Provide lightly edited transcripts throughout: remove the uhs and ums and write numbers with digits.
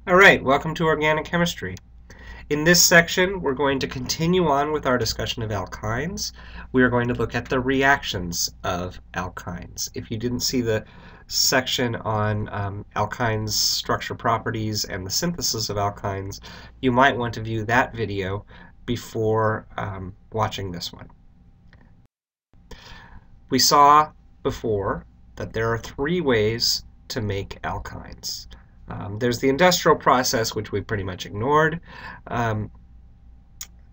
Alright, welcome to Organic Chemistry. In this section, we're going to continue on with our discussion of alkynes. We are going to look at the reactions of alkynes. If you didn't see the section on alkynes, structure properties, and the synthesis of alkynes, you might want to view that video before watching this one. We saw before that there are three ways to make alkynes. There's the industrial process, which we pretty much ignored.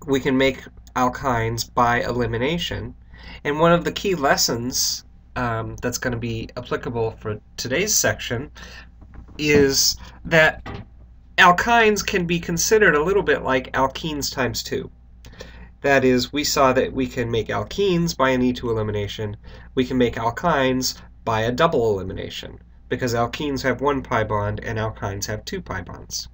We can make alkynes by elimination. And one of the key lessons that's going to be applicable for today's section is that alkynes can be considered a little bit like alkenes times 2. That is, we saw that we can make alkenes by an E2 elimination. We can make alkynes by a double elimination, because alkenes have 1 pi bond and alkynes have 2 pi bonds.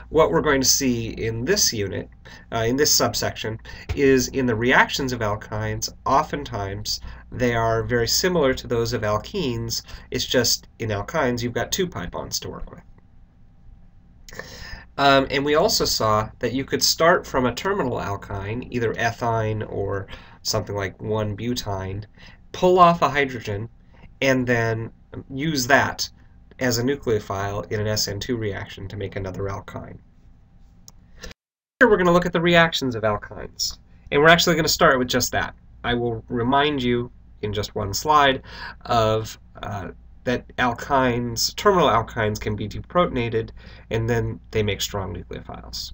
What we're going to see in this unit, in this subsection, is in the reactions of alkynes, oftentimes they are very similar to those of alkenes. It's just in alkynes you've got 2 pi bonds to work with. And we also saw that you could start from a terminal alkyne, either ethyne or something like 1-butyne, pull off a hydrogen, and then use that as a nucleophile in an SN2 reaction to make another alkyne. Here we're going to look at the reactions of alkynes, and we're actually going to start with just that. I will remind you in just one slide of that alkynes, terminal alkynes, can be deprotonated, and then they make strong nucleophiles.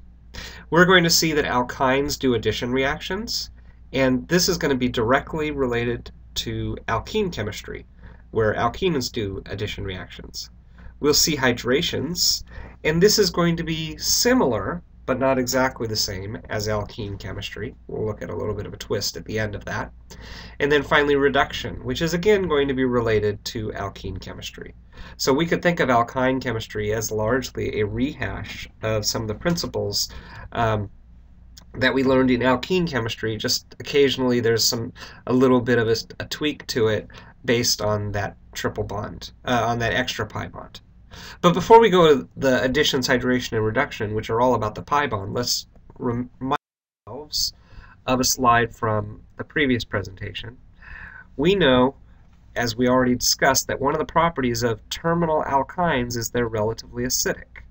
We're going to see that alkynes do addition reactions, and this is going to be directly related to alkene chemistry, where alkenes do addition reactions. We'll see hydrations, and this is going to be similar, but not exactly the same as alkene chemistry. We'll look at a little bit of a twist at the end of that. And then finally reduction, which is again going to be related to alkene chemistry. So we could think of alkyne chemistry as largely a rehash of some of the principles that we learned in alkene chemistry. Just occasionally there's a little bit of a tweak to it based on that triple bond, on that extra pi bond. But before we go to the additions, hydration, and reduction, which are all about the pi bond, let's remind ourselves of a slide from the previous presentation. We know, as we already discussed, that one of the properties of terminal alkynes is they're relatively acidic.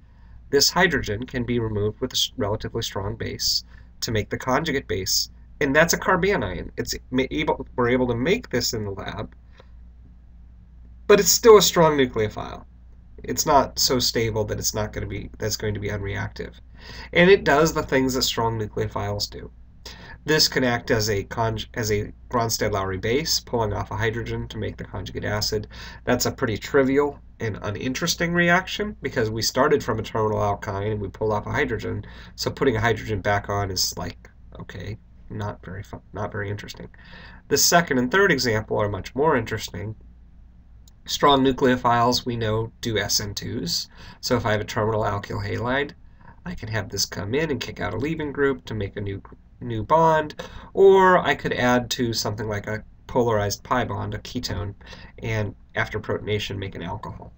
This hydrogen can be removed with a relatively strong base to make the conjugate base, and that's a carbanion. We're able to make this in the lab, but it's still a strong nucleophile. It's not so stable that it's not going to be unreactive. And it does the things that strong nucleophiles do. This can act as a Bronsted-Lowry base, pulling off a hydrogen to make the conjugate acid. That's a pretty trivial and uninteresting reaction, because we started from a terminal alkyne and we pulled off a hydrogen, so putting a hydrogen back on is like, okay, not very fun, not very interesting. The second and third example are much more interesting. Strong nucleophiles, we know, do SN2s. So if I have a terminal alkyl halide, I can have this come in and kick out a leaving group to make a new bond, or I could add to something like a polarized pi bond, a ketone, and after protonation make an alcohol.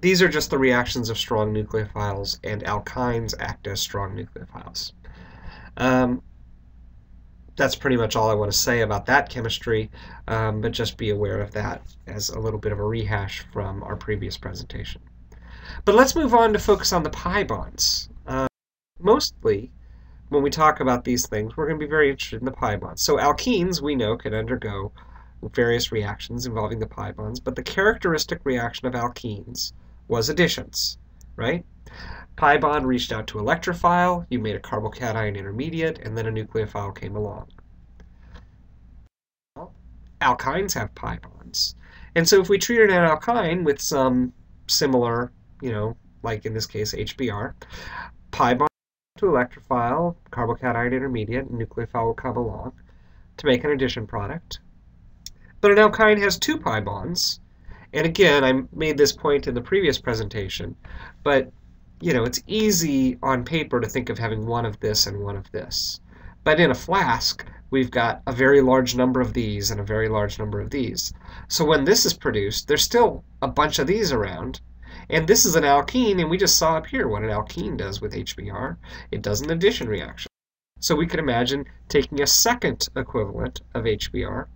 These are just the reactions of strong nucleophiles, and alkynes act as strong nucleophiles. That's pretty much all I want to say about that chemistry, but just be aware of that as a little bit of a rehash from our previous presentation. But let's move on to focus on the pi bonds. Mostly, when we talk about these things, we're going to be very interested in the pi bonds. So alkenes, we know, can undergo various reactions involving the pi bonds, but the characteristic reaction of alkenes was additions, right? Pi bond reached out to electrophile, you made a carbocation intermediate, and then a nucleophile came along. Well, alkynes have pi bonds. And so if we treated an alkyne with some similar, like in this case HBr, pi bond to electrophile, carbocation intermediate, and nucleophile will come along to make an addition product. But an alkyne has 2 pi bonds, and again, I made this point in the previous presentation, but it's easy on paper to think of having one of this and one of this. But in a flask, we've got a very large number of these and a very large number of these. So when this is produced, there's still a bunch of these around, And this is an alkene, and we just saw up here what an alkene does with HBr. It does an addition reaction. So we could imagine taking a second equivalent of HBr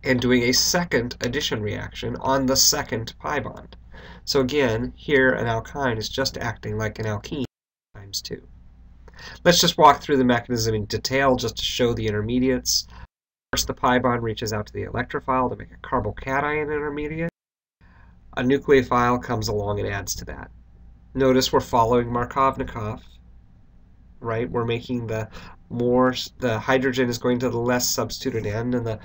and doing a second addition reaction on the second pi bond. So again, here an alkyne is just acting like an alkene times 2. Let's just walk through the mechanism in detail just to show the intermediates. First, the pi bond reaches out to the electrophile to make a carbocation intermediate. A nucleophile comes along and adds to that. Notice we're following Markovnikov, right? We're making the hydrogen is going to the less substituted end, and the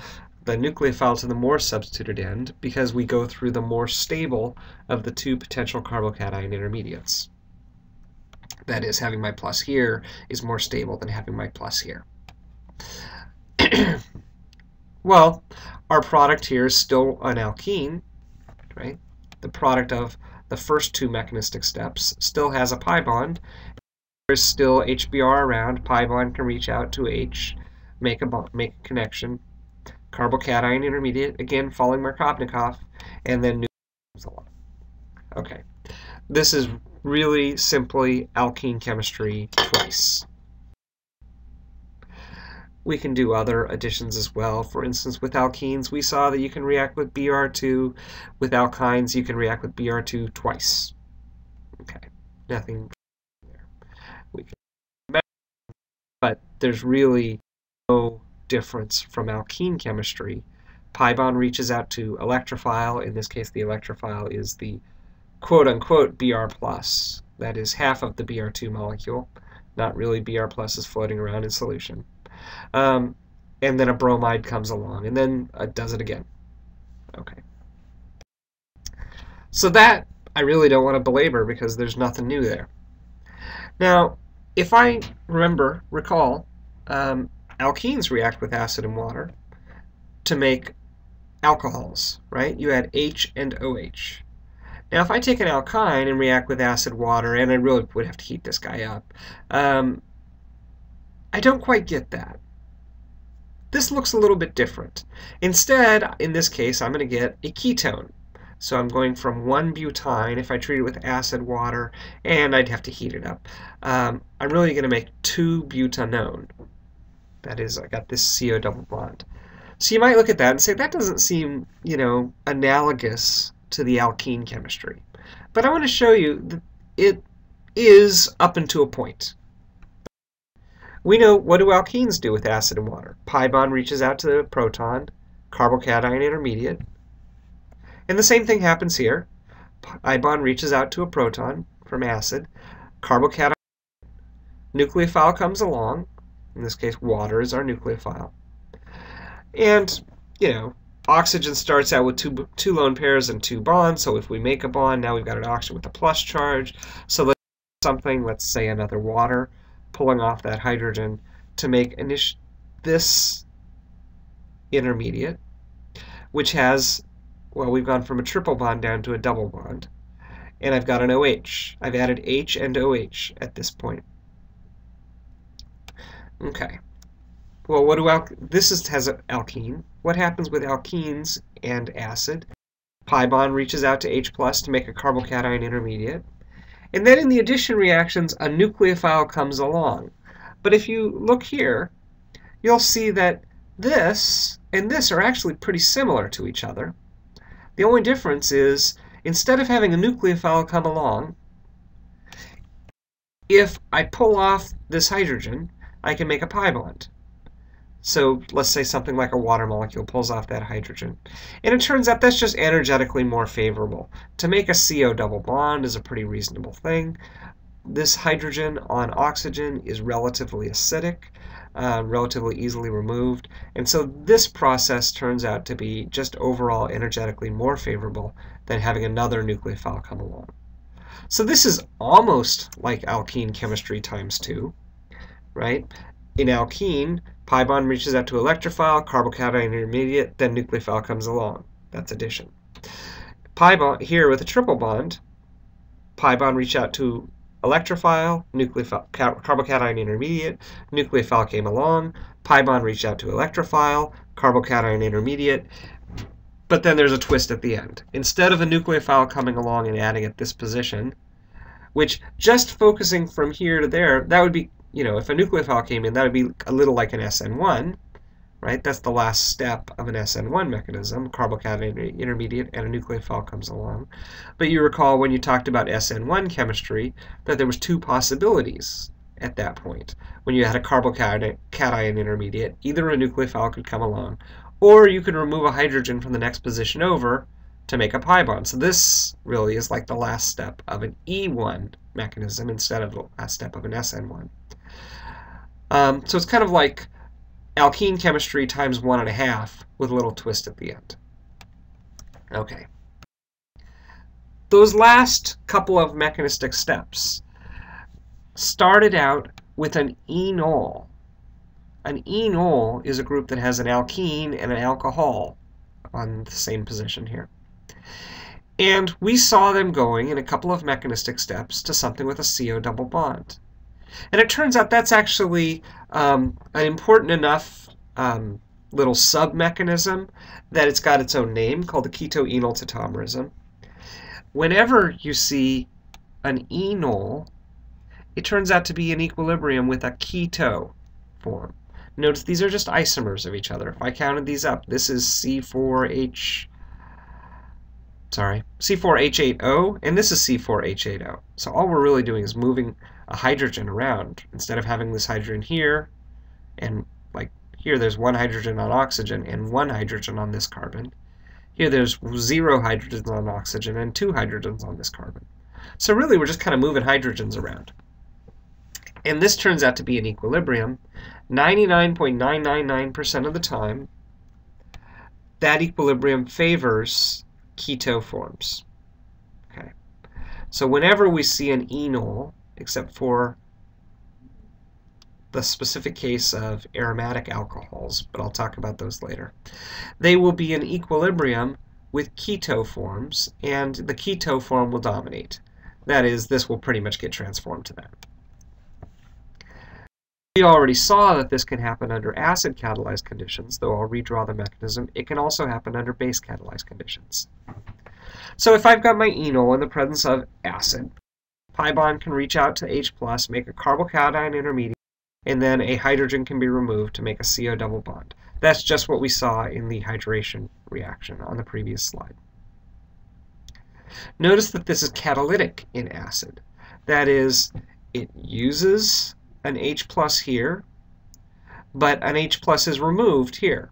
nucleophile to the more substituted end, because we go through the more stable of the two potential carbocation intermediates. That is, having my plus here is more stable than having my plus here. Well, our product here is still an alkene, right? The product of the first two mechanistic steps still has a pi bond. There's still HBr around. Pi bond can reach out to H, make a connection. Carbocation intermediate, again following Markovnikov, and then comes along. Okay, this is really simply alkene chemistry twice. We can do other additions as well. For instance, with alkenes, we saw that you can react with Br2. With alkynes, you can react with Br2 twice. Okay, nothing there. We can, but there's really no difference from alkene chemistry. Pi bond reaches out to electrophile. In this case, the electrophile is the quote-unquote Br+. That is half of the Br2 molecule. Not really. Br+ is floating around in solution. And then a bromide comes along, and then does it again. Okay. So that I really don't want to belabor because there's nothing new there. Now, if I recall, alkenes react with acid and water to make alcohols, right? You add H and OH. Now, if I take an alkyne and react with acid, water, and I really would have to heat this guy up, I don't quite get that. This looks a little bit different. Instead, in this case, I'm going to get a ketone. So I'm going from 1-butyne, if I treat it with acid, water, and I'd have to heat it up. I'm really going to make 2-butanone. That is, I got this CO double bond. So you might look at that and say, that doesn't seem, analogous to the alkene chemistry. But I want to show you that it is up until a point. We know, what do alkenes do with acid and water? Pi bond reaches out to the proton, carbocation intermediate. And the same thing happens here. Pi bond reaches out to a proton from acid, carbocation, nucleophile comes along. In this case, water is our nucleophile. And, oxygen starts out with two lone pairs and 2 bonds. So if we make a bond, now we've got an oxygen with a plus charge. So let's say another water, pulling off that hydrogen to make this intermediate, which has, well, we've gone from a triple bond down to a double bond. And I've got an OH. I've added H and OH at this point. Okay. Well, this has an alkene. What happens with alkenes and acid? Pi bond reaches out to H+ to make a carbocation intermediate. And then in the addition reactions, a nucleophile comes along. But if you look here, you'll see that this and this are actually pretty similar to each other. The only difference is, instead of having a nucleophile come along, if I pull off this hydrogen, I can make a pi bond. So let's say something like a water molecule pulls off that hydrogen. And it turns out that's just energetically more favorable. To make a CO double bond is a pretty reasonable thing. This hydrogen on oxygen is relatively acidic, relatively easily removed. And so this process turns out to be just overall energetically more favorable than having another nucleophile come along. So this is almost like alkene chemistry times 2, right? In alkene, pi bond reaches out to electrophile, carbocation intermediate, then nucleophile comes along. That's addition. Pi bond here with a triple bond, pi bond reached out to electrophile, nucleophile, carbocation intermediate, nucleophile came along, pi bond reached out to electrophile, carbocation intermediate, but then there's a twist at the end. Instead of a nucleophile coming along and adding at this position, which just focusing from here to there, that would be, if a nucleophile came in, that would be a little like an SN1, right? That's the last step of an SN1 mechanism, carbocation intermediate, and a nucleophile comes along. But you recall when you talked about SN1 chemistry that there was two possibilities at that point. When you had a carbocation intermediate, either a nucleophile could come along, or you could remove a hydrogen from the next position over to make a pi bond. So this really is like the last step of an E1 mechanism instead of the last step of an SN1. So it's kind of like alkene chemistry times 1.5 with a little twist at the end. Okay. Those last couple of mechanistic steps started out with an enol. An enol is a group that has an alkene and an alcohol on the same position here. And we saw them going in a couple of mechanistic steps to something with a CO double bond. And it turns out that's actually an important enough little sub-mechanism that it's got its own name called the keto-enol tautomerism. Whenever you see an enol, it turns out to be in equilibrium with a keto form. Notice these are just isomers of each other. If I counted these up, this is C4H8O, and this is C4H8O. So all we're really doing is moving a hydrogen around. Instead of having this hydrogen here, and like here there's one hydrogen on oxygen and one hydrogen on this carbon. Here there's 0 hydrogens on oxygen and 2 hydrogens on this carbon. So really we're just kind of moving hydrogens around. And this turns out to be in equilibrium 99.999% of the time. That equilibrium favors keto forms. Okay. So whenever we see an enol, except for the specific case of aromatic alcohols, but I'll talk about those later, they will be in equilibrium with keto forms, and the keto form will dominate. That is, this will pretty much get transformed to that. We already saw that this can happen under acid catalyzed conditions, though I'll redraw the mechanism. It can also happen under base catalyzed conditions. So if I've got my enol in the presence of acid, pi bond can reach out to H+, make a carbocation intermediate, and then a hydrogen can be removed to make a CO double bond. That's just what we saw in the hydration reaction on the previous slide. Notice that this is catalytic in acid. That is, it uses an H+ here, but an H+ is removed here.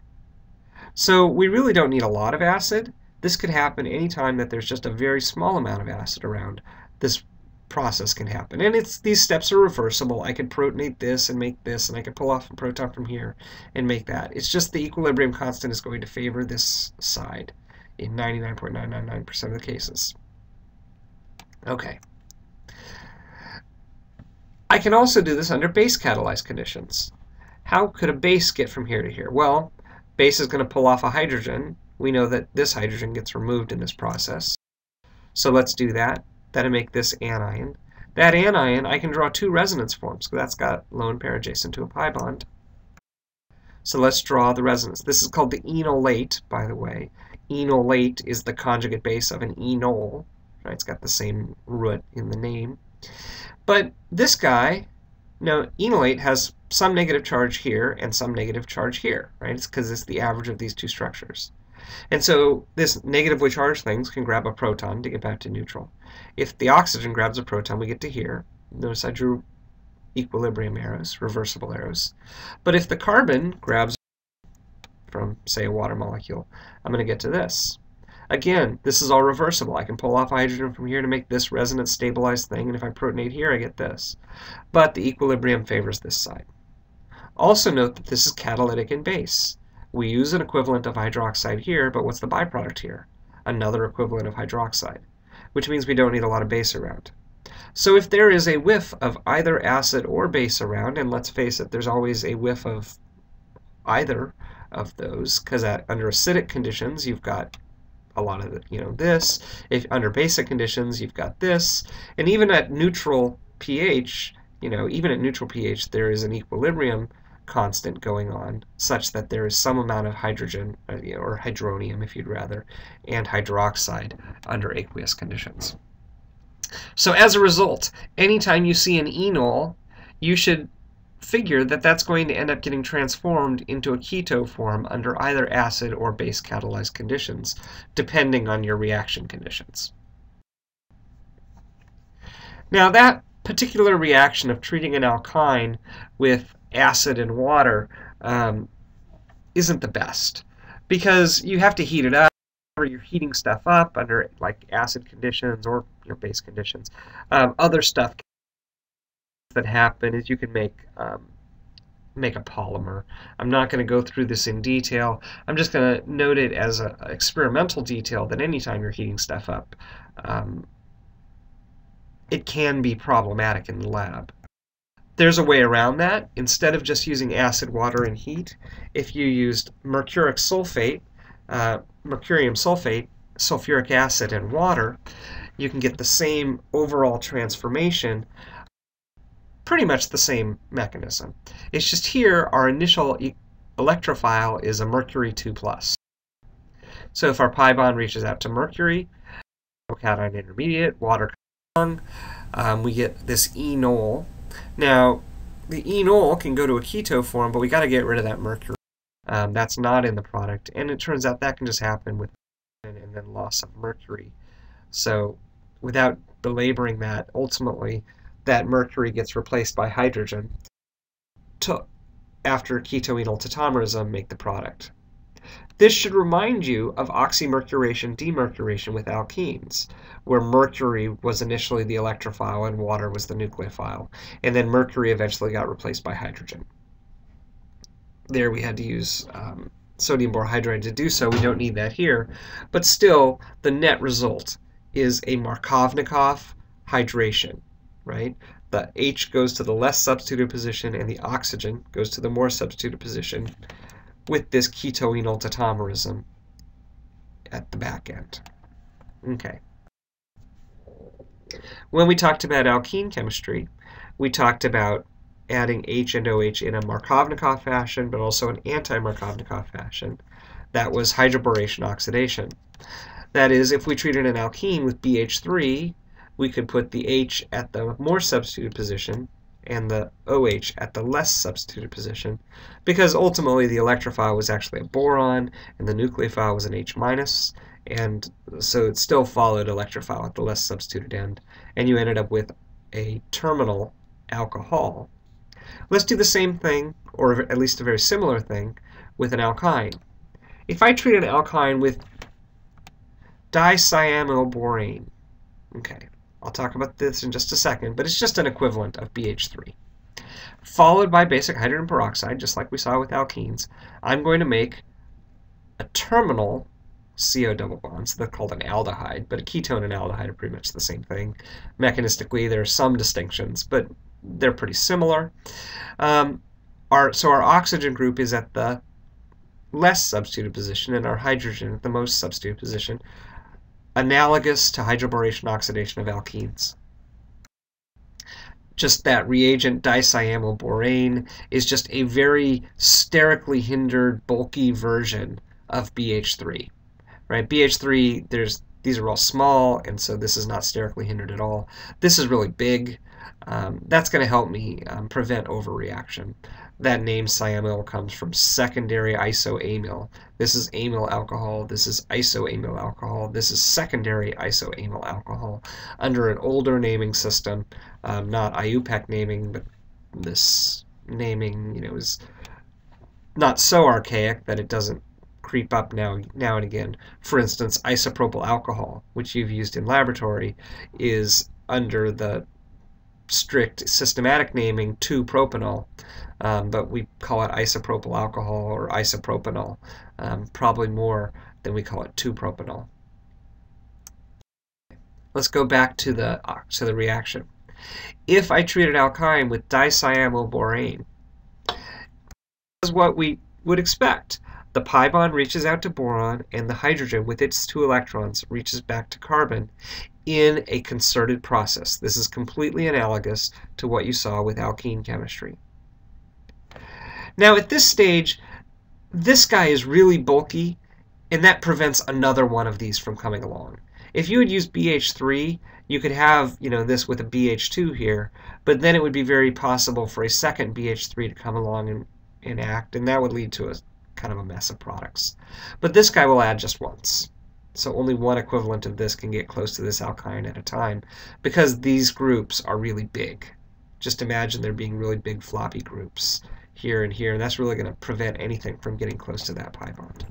So we really don't need a lot of acid. This could happen anytime that there's just a very small amount of acid around. This process can happen. And these steps are reversible. I could protonate this and make this, and I could pull off a proton from here and make that. It's just the equilibrium constant is going to favor this side in 99.999% of the cases. Okay. I can also do this under base catalyzed conditions. How could a base get from here to here? Well, base is going to pull off a hydrogen. We know that this hydrogen gets removed in this process. So let's do that. That'll make this anion. That anion, I can draw 2 resonance forms, because that's got lone pair adjacent to a pi bond. So let's draw the resonance. This is called the enolate, by the way. Enolate is the conjugate base of an enol. Right? It's got the same root in the name. But this guy, enolate has some negative charge here and some negative charge here. Right? It's because it's the average of these two structures. And so this negatively charged things can grab a proton to get back to neutral. If the oxygen grabs a proton, we get to here. Notice I drew equilibrium arrows, reversible arrows. But if the carbon grabs from, say, a water molecule, I'm going to get to this. Again, this is all reversible. I can pull off hydrogen from here to make this resonance stabilized thing, and if I protonate here, I get this. But the equilibrium favors this side. Also note that this is catalytic in base. We use an equivalent of hydroxide here, but what's the byproduct here? Another equivalent of hydroxide, which means we don't need a lot of base around. So if there is a whiff of either acid or base around, and let's face it, there's always a whiff of either of those, because under acidic conditions, you've got a lot of this. If under basic conditions, you've got this. And even at neutral pH, even at neutral pH, there is an equilibrium constant going on, such that there is some amount of hydrogen, or hydronium if you'd rather, and hydroxide under aqueous conditions. So as a result, anytime you see an enol, you should figure that that's going to end up getting transformed into a keto form under either acid or base catalyzed conditions, depending on your reaction conditions. Now that particular reaction of treating an alkyne with acid and water isn't the best, because you have to heat it up, or you're heating stuff up under like acid conditions or base conditions. Other stuff that happen is you can make a polymer. I'm not going to go through this in detail. I'm just going to note it as an experimental detail that anytime you're heating stuff up, it can be problematic in the lab. There's a way around that. Instead of just using acid, water, and heat, if you used mercuric sulfate, mercurium sulfate, sulfuric acid, and water, you can get the same overall transformation, pretty much the same mechanism. It's just here our initial electrophile is a mercury 2+. So if our pi bond reaches out to mercury, cation intermediate, water comes along, we get this enol. Now, the enol can go to a keto form, but we got to get rid of that mercury. That's not in the product, and it turns out that can just happen with and then loss of mercury. So without belaboring that, ultimately that mercury gets replaced by hydrogen to, after ketoenol tautomerism, make the product. This should remind you of oxymercuration demercuration with alkenes, where mercury was initially the electrophile and water was the nucleophile, and then mercury eventually got replaced by hydrogen. There we had to use sodium borohydride to do so. We don't need that here, but still the net result is a Markovnikov hydration, right? The H goes to the less substituted position and the oxygen goes to the more substituted position with this ketoenol tautomerism at the back end. Okay. When we talked about alkene chemistry, we talked about adding H and OH in a Markovnikov fashion, but also an anti-Markovnikov fashion. That was hydroboration oxidation. That is, if we treated an alkene with BH3, we could put the H at the more substituted position and the OH at the less substituted position, because ultimately the electrophile was actually a boron and the nucleophile was an H-, and so it still followed electrophile at the less substituted end, and you ended up with a terminal alcohol. Let's do the same thing, or at least a very similar thing, with an alkyne. If I treat an alkyne with dicyanylborane, okay, I'll talk about this in just a second, but it's just an equivalent of BH3, followed by basic hydrogen peroxide, just like we saw with alkenes, I'm going to make a terminal CO double bond, so they're called an aldehyde, but a ketone and aldehyde are pretty much the same thing. Mechanistically, there are some distinctions, but they're pretty similar. So our oxygen group is at the less substituted position, and our hydrogen at the most substituted position, analogous to hydroboration oxidation of alkenes. Just that reagent dicyanylborane is just a very sterically hindered, bulky version of BH3. Right? BH3, these are all small, and so this is not sterically hindered at all. This is really big. That's going to help me prevent overreaction. That name cyamyl comes from secondary isoamyl. This is amyl alcohol, this is isoamyl alcohol, this is secondary isoamyl alcohol under an older naming system, not IUPAC naming, but this naming, is not so archaic that it doesn't creep up now and again. For instance, isopropyl alcohol, which you've used in laboratory, is under the strict systematic naming 2-propanol, but we call it isopropyl alcohol or isopropanol, probably more than we call it 2-propanol. Let's go back to the reaction. If I treated alkyne with dicyanylborane, this is what we would expect. The pi bond reaches out to boron, and the hydrogen with its 2 electrons reaches back to carbon in a concerted process. This is completely analogous to what you saw with alkene chemistry. Now at this stage, this guy is really bulky, and that prevents another one of these from coming along. If you had used BH3, you could have, this with a BH2 here, but then it would be very possible for a second BH3 to come along and act, and that would lead to a kind of a mess of products. But this guy will add just once. So only one equivalent of this can get close to this alkyne at a time, because these groups are really big. Just imagine there being really big floppy groups here and here, and that's really going to prevent anything from getting close to that pi bond.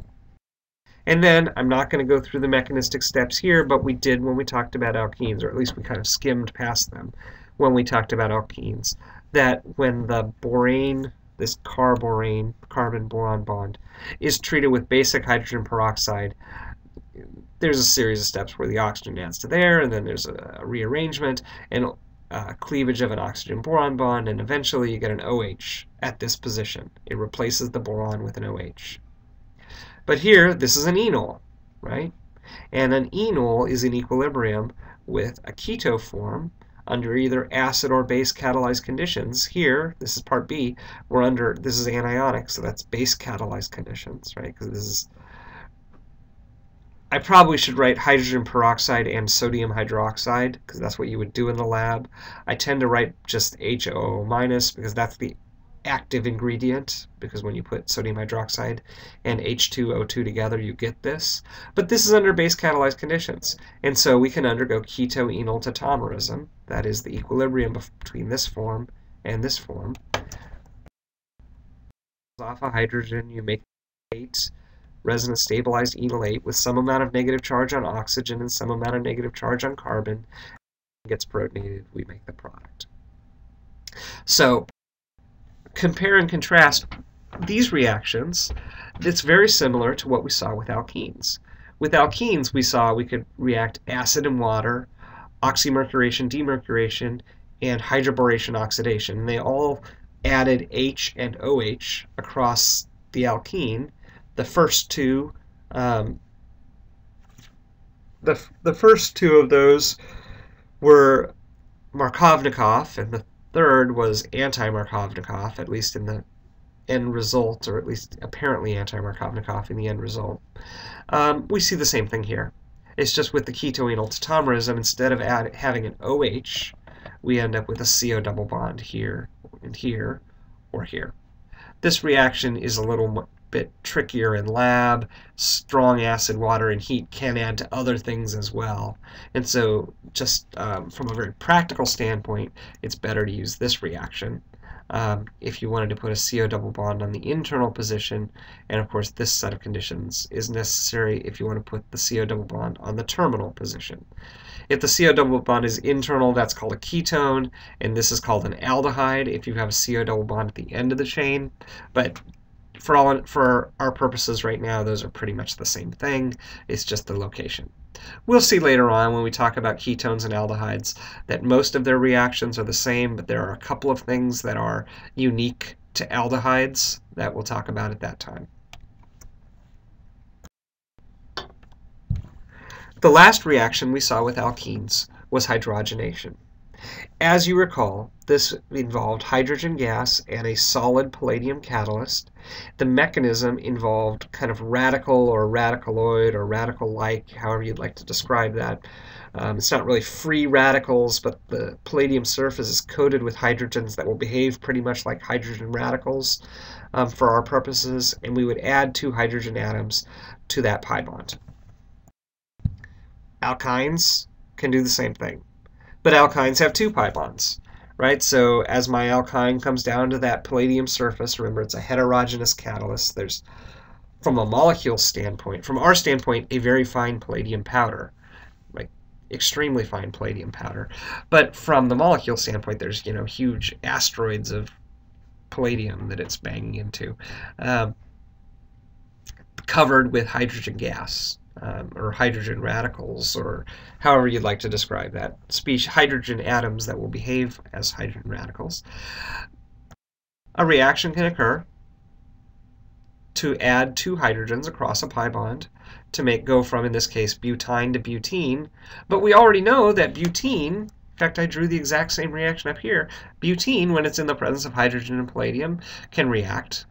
And then, I'm not going to go through the mechanistic steps here, but we did when we talked about alkenes, or at least we kind of skimmed past them when we talked about alkenes, that when the borane, this carborane, carbon-boron bond, is treated with basic hydrogen peroxide, there's a series of steps where the oxygen adds to there, and then there's a rearrangement, and cleavage of an oxygen-boron bond, and eventually you get an OH at this position. It replaces the boron with an OH. But here, this is an enol, right? And an enol is in equilibrium with a keto form under either acid or base catalyzed conditions. Here, this is part B, this is anionic, so that's base catalyzed conditions, right? Because this is, I probably should write hydrogen peroxide and sodium hydroxide, because that's what you would do in the lab. I tend to write just HOO- because that's the active ingredient, because when you put sodium hydroxide and H2O2 together, you get this. But this is under base catalyzed conditions, and so we can undergo keto-enol tautomerism. That is the equilibrium between this form and this form. Off a hydrogen, you make 8 resonance stabilized enolate with some amount of negative charge on oxygen and some amount of negative charge on carbon. It gets protonated, we make the product. So compare and contrast these reactions. It's very similar to what we saw with alkenes. With alkenes, we saw we could react acid and water, oxymercuration, demercuration, and hydroboration oxidation. And they all added H and OH across the alkene. The first two, the first two of those were Markovnikov, and the third was anti-Markovnikov, at least in the end result, or at least apparently anti-Markovnikov in the end result. We see the same thing here. It's just with the keto-enol tautomerism, instead of having an OH, we end up with a CO double bond here, and here, or here. This reaction is a little bit trickier in lab. Strong acid, water, and heat can add to other things as well. And so just from a very practical standpoint, it's better to use this reaction if you wanted to put a CO double bond on the internal position. And of course, this set of conditions is necessary if you want to put the CO double bond on the terminal position. If the CO double bond is internal, that's called a ketone, and this is called an aldehyde if you have a CO double bond at the end of the chain. But for our purposes right now, those are pretty much the same thing. It's just the location. We'll see later on when we talk about ketones and aldehydes that most of their reactions are the same, but there are a couple of things that are unique to aldehydes that we'll talk about at that time. The last reaction we saw with alkenes was hydrogenation. As you recall, this involved hydrogen gas and a solid palladium catalyst. The mechanism involved kind of radical or radicaloid or radical-like, however you'd like to describe that. It's not really free radicals, but the palladium surface is coated with hydrogens that will behave pretty much like hydrogen radicals for our purposes, and we would add 2 hydrogen atoms to that pi bond. Alkynes can do the same thing. But alkynes have 2 pi bonds, right? So as my alkyne comes down to that palladium surface, remember it's a heterogeneous catalyst, there's, from a molecule standpoint, from our standpoint, a very fine palladium powder, right? Extremely fine palladium powder. But from the molecule standpoint, there's, huge asteroids of palladium that it's banging into, covered with hydrogen gas. Or hydrogen radicals, or however you'd like to describe that. Hydrogen atoms that will behave as hydrogen radicals. A reaction can occur to add 2 hydrogens across a pi bond to go from, in this case, butene to butene. But we already know that butene fact, I drew the exact same reaction up here. Butene, when it's in the presence of hydrogen and palladium, can react.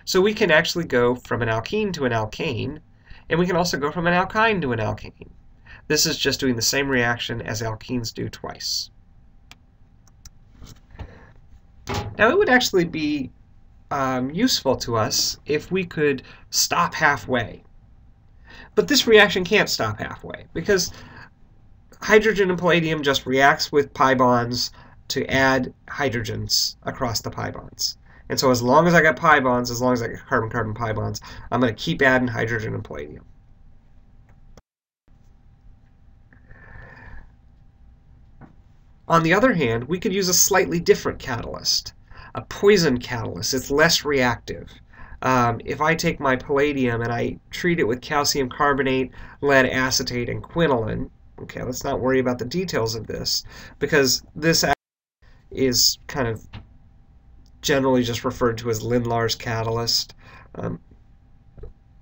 So we can actually go from an alkene to an alkane, and we can also go from an alkyne to an alkane. This is just doing the same reaction as alkenes do twice. Now, it would actually be useful to us if we could stop halfway. But this reaction can't stop halfway, because hydrogen and palladium just reacts with pi bonds to add hydrogens across the pi bonds. And so as long as I got pi bonds, as long as I got carbon-carbon pi bonds, I'm going to keep adding hydrogen and palladium. On the other hand, we could use a slightly different catalyst, a poison catalyst. It's less reactive. If I take my palladium and I treat it with calcium carbonate, lead acetate, and quinoline, okay, let's not worry about the details of this, because this is kind of generally just referred to as Lindlar's catalyst.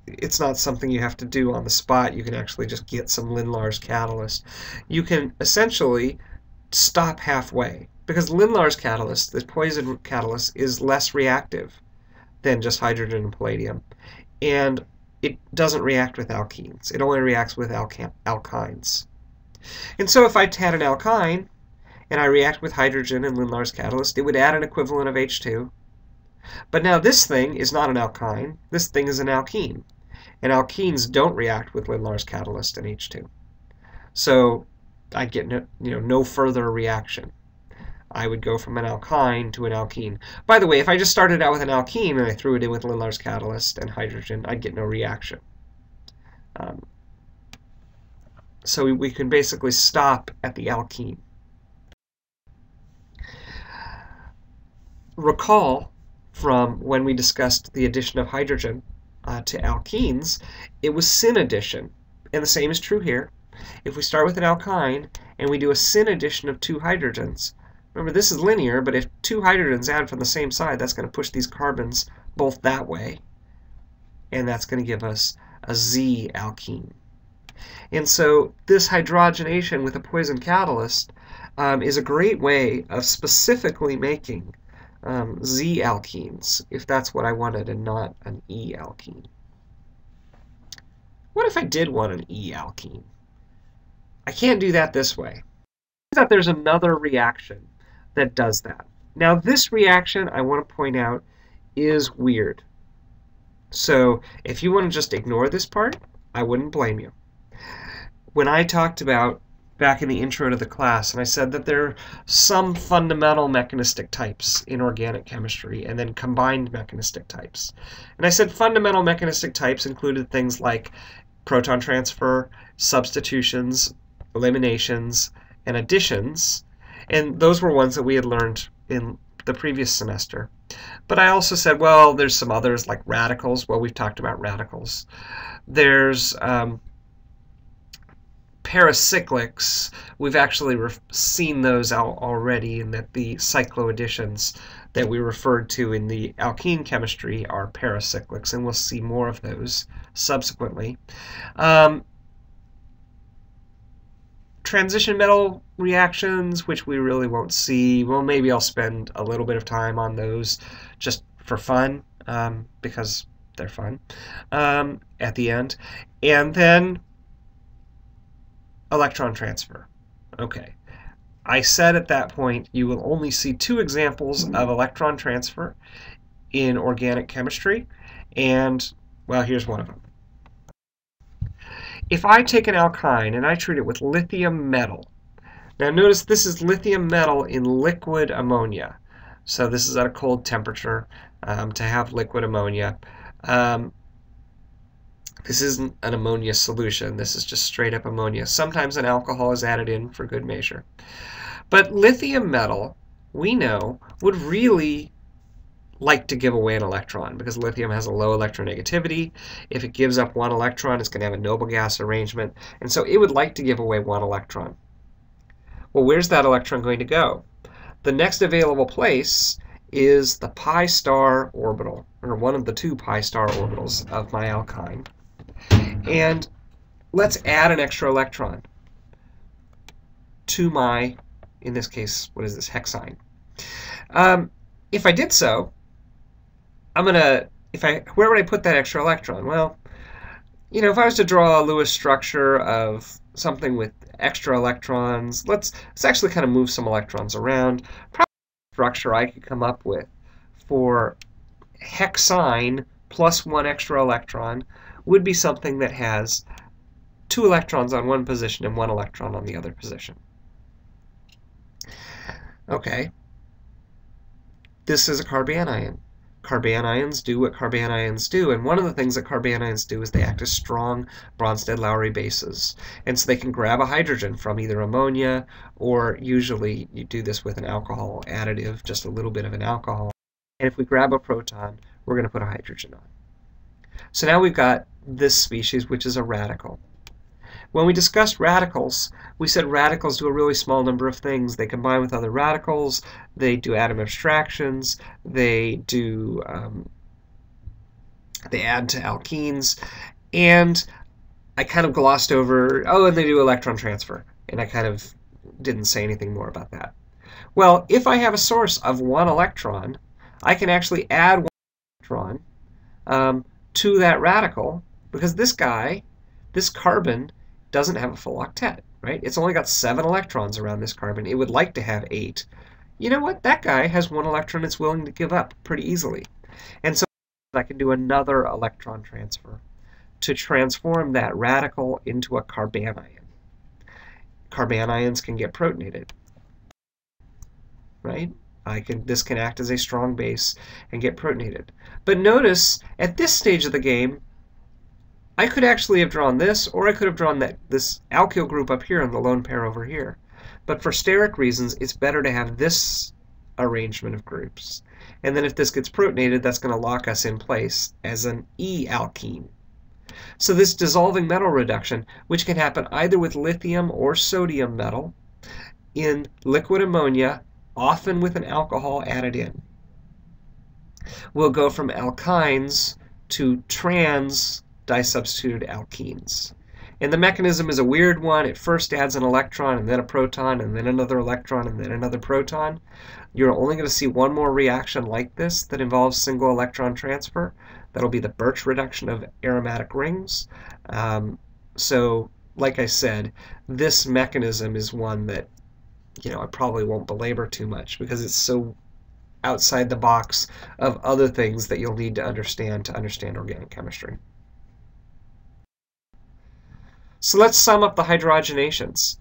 It's not something you have to do on the spot. You can actually just get some Lindlar's catalyst. You can essentially stop halfway, because Lindlar's catalyst, the poison catalyst, is less reactive than just hydrogen and palladium, and it doesn't react with alkenes. It only reacts with alkynes. And so if I had an alkyne and I react with hydrogen and Lindlar's catalyst, it would add an equivalent of H2. But now this thing is not an alkyne. This thing is an alkene. And alkenes don't react with Lindlar's catalyst and H2. So I get no further reaction. I would go from an alkyne to an alkene. By the way, if I just started out with an alkene and I threw it in with Lindlar's catalyst and hydrogen, I'd get no reaction. So we can basically stop at the alkene. Recall from when we discussed the addition of hydrogen to alkenes, it was syn addition. And the same is true here. If we start with an alkyne and we do a syn addition of 2 hydrogens, remember this is linear, but if 2 hydrogens add from the same side, that's going to push these carbons both that way. And that's going to give us a Z alkene. And so this hydrogenation with a poison catalyst is a great way of specifically making Z alkenes, if that's what I wanted and not an E alkene. What if I did want an E alkene? I can't do that this way. That there's another reaction that does that. Now this reaction, I want to point out, is weird. So if you want to just ignore this part, I wouldn't blame you. When I talked about back in the intro to the class, and I said that there are some fundamental mechanistic types in organic chemistry and then combined mechanistic types. And I said fundamental mechanistic types included things like proton transfer, substitutions, eliminations, and additions, and those were ones that we had learned in the previous semester. But I also said, well, there's some others like radicals. Well, we've talked about radicals. There's paracyclics. We've actually seen those out already, in that the cycloadditions that we referred to in the alkene chemistry are paracyclics, and we'll see more of those subsequently. Transition metal reactions, which we really won't see. Well, maybe I'll spend a little bit of time on those just for fun, because they're fun at the end. And then electron transfer. Okay. I said at that point you will only see 2 examples of electron transfer in organic chemistry, and, well, here's one of them. If I take an alkyne and I treat it with lithium metal, now notice this is lithium metal in liquid ammonia. So this is at a cold temperature to have liquid ammonia. This isn't an ammonia solution. This is just straight up ammonia. Sometimes an alcohol is added in for good measure. But lithium metal, we know, would really like to give away an electron, because lithium has a low electronegativity. If it gives up 1 electron, it's going to have a noble gas arrangement, and so it would like to give away 1 electron. Well, where's that electron going to go? The next available place is the pi star orbital, or one of the 2 pi star orbitals of my alkyne. And let's add an extra electron to my, in this case, what is this, hexyne. If I did so, where would I put that extra electron? Well, if I was to draw a Lewis structure of something with extra electrons, let's actually kind of move some electrons around. Probably the structure I could come up with for hexyne plus 1 extra electron would be something that has 2 electrons on one position and 1 electron on the other position. Okay. This is a carbanion. Carbanions do what carbanions do, and one of the things that carbanions do is they act as strong Bronsted-Lowry bases. And so they can grab a hydrogen from either ammonia, or usually you do this with an alcohol additive, just a little bit of an alcohol. And if we grab a proton, we're going to put a hydrogen on. So now we've got this species, which is a radical. When we discussed radicals, we said radicals do a really small number of things. They combine with other radicals, they do atom abstractions, they do they add to alkenes, and I kind of glossed over, and they do electron transfer, and I kind of didn't say anything more about that. Well, if I have a source of 1 electron, I can actually add 1 electron to that radical, because this carbon, doesn't have a full octet, right? It's only got 7 electrons around this carbon. It would like to have 8. You know what? That guy has 1 electron it's willing to give up pretty easily. And so I can do another electron transfer to transform that radical into a carbanion. Carbanions can get protonated, right? This can act as a strong base and get protonated. But notice, at this stage of the game, I could actually have drawn this, or I could have drawn this alkyl group up here and the lone pair over here. But for steric reasons, it's better to have this arrangement of groups. And then if this gets protonated, that's going to lock us in place as an E-alkene. So this dissolving metal reduction, which can happen either with lithium or sodium metal, in liquid ammonia, often with an alcohol added in, will go from alkynes to trans disubstituted alkenes. And the mechanism is a weird one. It first adds an electron, and then a proton, and then another electron, and then another proton. You're only going to see one more reaction like this that involves single electron transfer. That'll be the Birch reduction of aromatic rings. So, like I said, this mechanism is one that I probably won't belabor too much because it's so outside the box of other things that you'll need to understand organic chemistry. So let's sum up the hydrogenations.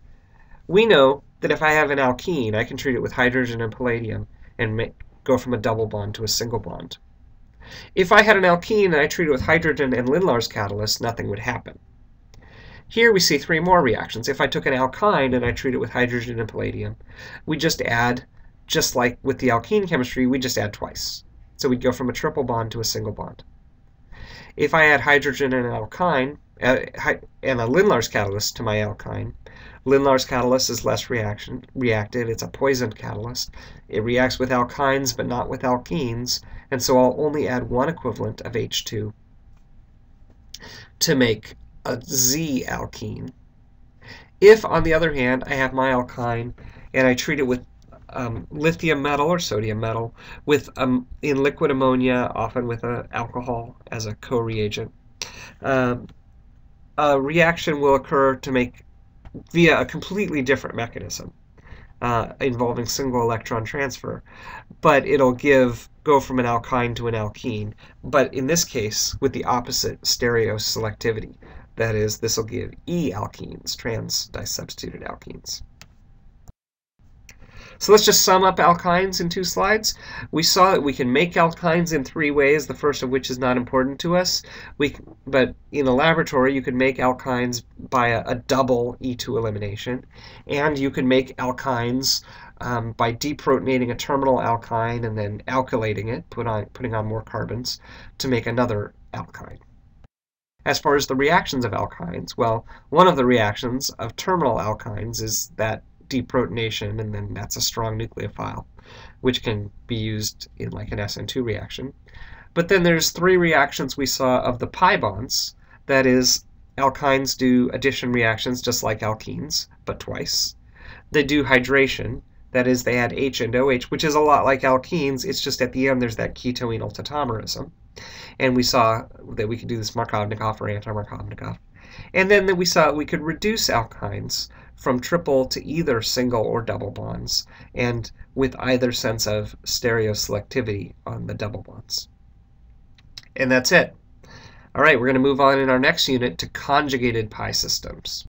We know that if I have an alkene, I can treat it with hydrogen and palladium and go from a double bond to a single bond. If I had an alkene and I treat it with hydrogen and Lindlar's catalyst, nothing would happen. Here we see 3 more reactions. If I took an alkyne and I treat it with hydrogen and palladium, we just add, just like with the alkene chemistry, we just add twice. So we'd go from a triple bond to a single bond. If I add hydrogen and an alkyne, and a Lindlar's catalyst to my alkyne, Lindlar's catalyst is less reactive. It's a poisoned catalyst. It reacts with alkynes but not with alkenes, and so I'll only add 1 equivalent of H2 to make a Z-alkene. If, on the other hand, I have my alkyne and I treat it with lithium metal or sodium metal with in liquid ammonia, often with an alcohol as a co-reagent, a reaction will occur to make via a completely different mechanism involving single electron transfer, but it'll go from an alkyne to an alkene, but in this case with the opposite stereoselectivity. That is, this will give E-alkenes, trans disubstituted alkenes. So let's just sum up alkynes in 2 slides. We saw that we can make alkynes in 3 ways, the first of which is not important to us. But in a laboratory, you can make alkynes by a double E2 elimination. And you can make alkynes by deprotonating a terminal alkyne and then alkylating it, putting on more carbons, to make another alkyne. As far as the reactions of alkynes, well, one of the reactions of terminal alkynes is that deprotonation, and then that's a strong nucleophile, which can be used in like an SN2 reaction. But then there's 3 reactions we saw of the pi bonds. That is, alkynes do addition reactions just like alkenes, but twice. they do hydration. That is, they add H and OH, which is a lot like alkenes. It's just at the end there's that ketoenal tautomerism. And we saw that we could do this Markovnikov or anti-Markovnikov. And then we saw we could reduce alkynes from triple to either single or double bonds, and with either sense of stereoselectivity on the double bonds. And that's it. All right, we're going to move on in our next unit to conjugated pi systems.